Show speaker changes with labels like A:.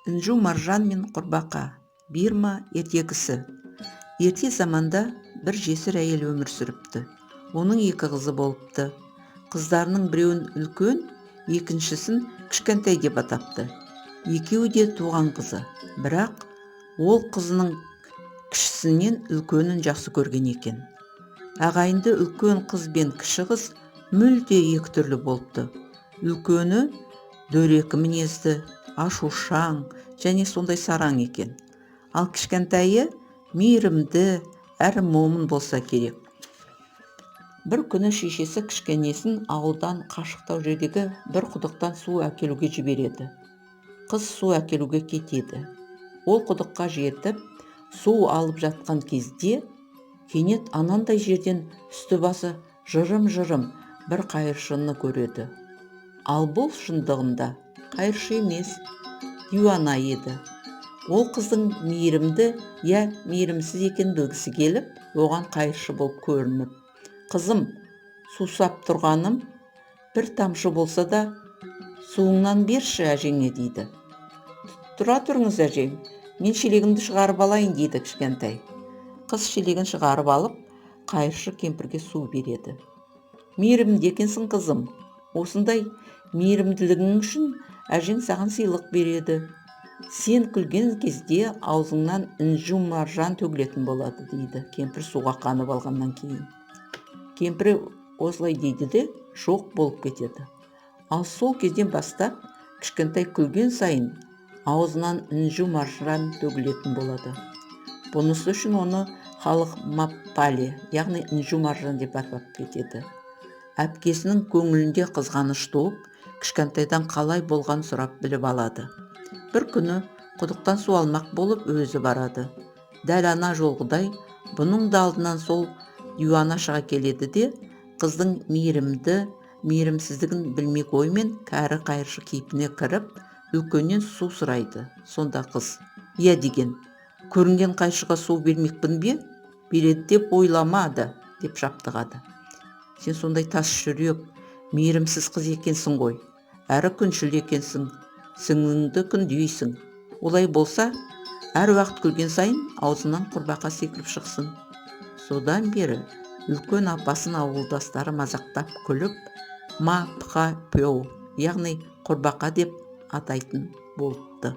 A: Інжу маржан мен құрбақа, Бирма ертегісі. Ерте заманда бір жесір әйел өмір сүріпті. Оның 2 қызы болыпты. Қыздарының біреуін үлкен, екіншісін кішкентай деп атапты. Екеуі де туған қызы, бірақ ол қызының кішісінен үлкенін жақсы көрген екен. Ағайынды үлкен қыз бен кіші қыз мүлде 2 түрлі болыпты. Үлкені дөрекі мінезді, ашушаң және сондай сараң екен. Ал кішкентайы мейірімді әрі момын болса керек. Бір күні шешесі кішкенесін ауылдан қашықтау жердегі бір құдықтан су әкелуге жібереді. Қыз су әкелуге кетеді. Ол құдыққа жетіп, су алып жатқан кезде кенет анандай жерден үсті-басы жырым-жырым бір қайыршыны көреді. Ал бұл шындығында қайыршы емес, диуана еді. Ол қыздың мейірімді, мейірімсіз екенін білгісі келіп, оған қайыршы болып көрініп: «Қызым, сусап тұрғаным, бір тамшы болса да суыңнан берші әжеңе» дейді. «Тұра тұрыңыз әжең, мен шелегімді шығарып алайын» дейді кішкентай. Қыз шелегін шығарып алып, қайыршы кемпірге су береді. «Мейірімді екенсің қызым, осындай мейірімділігің үшін әжең саған сыйлық береді. Сен күлген кезде аузыңнан інжу маржан төгілетін болады» дейді кемпір суға қанып алғаннан кейін. Кемпір осылай дейді де жоқ болып кетеді. Ал сол кезден бастап кішкентай күлген сайын аузынан інжу маржан төгілетін болады. Бұнысы үшін оны халық маппали, яғни інжу маржан деп атап кетеді. Әпкесінің көңілінде қызғаныш туып, кішкентайдан қалай болған сұрап біліп алады. Бір күні құдықтан су алмақ болып өзі барады. Дәл ана жолғыдай бұның да алдынан сол диуана шыға келеді де, қыздың мейірімді, мейірімсіздігін білмек оймен кәрі қайыршы кейпіне кіріп, үлкеннен су сұрайды. Сонда қыз: «Иә» деген, «Көрінген қайшыға су бермекпін бе? Береді деп ойламады» деп шаптығады. «Сен сондай тас жүрек, мейірімсіз қыз екенсің ғой, әрі күншіл екенсің, сіңліңді күндейсің. Олай болса, әр уақыт күлген сайын аузынан құрбақа секіріп шықсын». Содан бері үлкен апасын ауылдастары мазақтап күліп, ма-пха-пеу, яғни құрбақа деп атайтын болыпты.